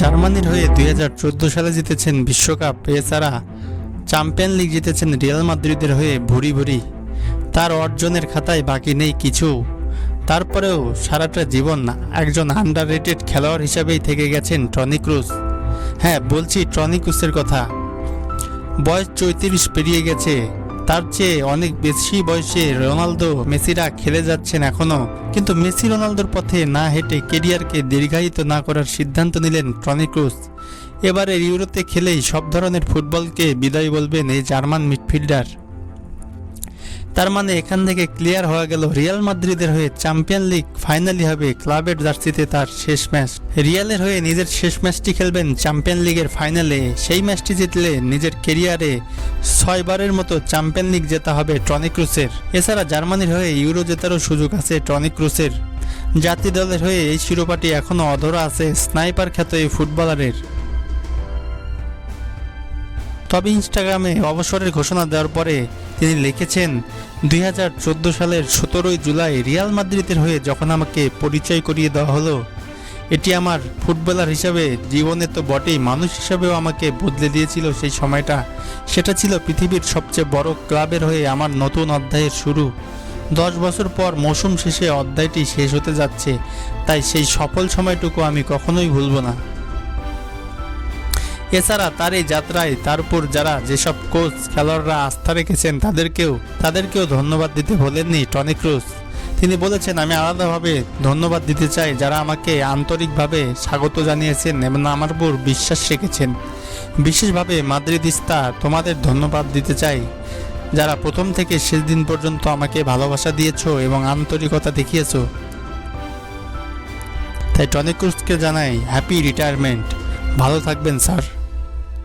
জার্মানির হয়ে 2014 সালে জিতেছেন বিশ্বকাপ। এছাড়া চ্যাম্পিয়ন লিগ জিতেছেন রিয়াল মাদ্রিদের হয়ে ভুরি ভুরি। তার অর্জনের খাতায় বাকি নেই কিছু। তারপরেও সারাটা জীবন একজন আন্ডাররেটেড খেলোয়াড় হিসেবেই থেকে গেছেন টনি ক্রুস। হ্যাঁ, বলছি টনি ক্রুসের কথা। বয়স 34 পেরিয়ে গেছে। তার চেয়ে অনেক বেশি বয়সে রোনালদো, মেসিরা খেলে যাচ্ছেন এখনও। কিন্তু মেসি রোনালদোর পথে না হেঁটে কেরিয়ারকে দীর্ঘায়িত না করার সিদ্ধান্ত নিলেন টনি ক্রুস। এবারে ইউরোতে খেলেই সব ধরনের ফুটবলকে বিদায় বলবেন এই জার্মান মিডফিল্ডার। তার মানে এখান থেকে ক্লিয়ার হয়ে গেল রিয়াল মাদ্রিদের হয়ে চ্যাম্পিয়ন লিগ ফাইনালি হবে ক্লাবের জার্সিতে তার শেষ ম্যাচ। রিয়ালের হয়ে নিজের শেষ ম্যাচটি খেলবেন চ্যাম্পিয়ন লিগের ফাইনালে। সেই ম্যাচটি জিতলে নিজের কেরিয়ারে 6 বারের মতো চ্যাম্পিয়ন লিগ জেতা হবে টনি ক্রুসের। এছাড়া জার্মানির হয়ে ইউরো জেতারও সুযোগ আছে টনি ক্রুসের। জাতীয় দলের হয়ে এই শিরোপাটি এখনও অধরা আছে স্নাইপার খ্যাত এই ফুটবলারের। তবে ইনস্টাগ্রামে অবসরের ঘোষণা দেওয়ার পরে তিনি লিখেছেন, 2014 সালের 17 জুলাই রিয়াল মাদ্রিদের হয়ে যখন আমাকে পরিচয় করিয়ে দেওয়া হলো, এটি আমার ফুটবলার হিসাবে জীবনে তো বটেই, মানুষ হিসাবেও আমাকে বদলে দিয়েছিল সেই সময়টা। সেটা ছিল পৃথিবীর সবচেয়ে বড় ক্লাবের হয়ে আমার নতুন অধ্যায়ের শুরু। 10 বছর পর মৌসুম শেষে অধ্যায়টি শেষ হতে যাচ্ছে, তাই সেই সফল সময়টুকু আমি কখনোই ভুলব না। এছাড়া তার এই যাত্রায় তার উপর যেসব কোচ খেলোয়াড়রা আস্থা রেখেছেন তাদেরকেও ধন্যবাদ দিতে ভোলেননি টনি ক্রুস। তিনি বলেছেন, আমি আলাদাভাবে ধন্যবাদ দিতে চাই যারা আমাকে আন্তরিকভাবে স্বাগত জানিয়েছেন এবং আমার উপর বিশ্বাস রেখেছেন। বিশেষভাবে মাদ্রিদিস্তা, তোমাদের ধন্যবাদ দিতে চাই যারা প্রথম থেকে শেষ দিন পর্যন্ত আমাকে ভালোবাসা দিয়েছো এবং আন্তরিকতা দেখিয়েছো। তাই টনি ক্রুসকে জানাই হ্যাপি রিটায়ারমেন্ট। ভালো থাকবেন স্যার।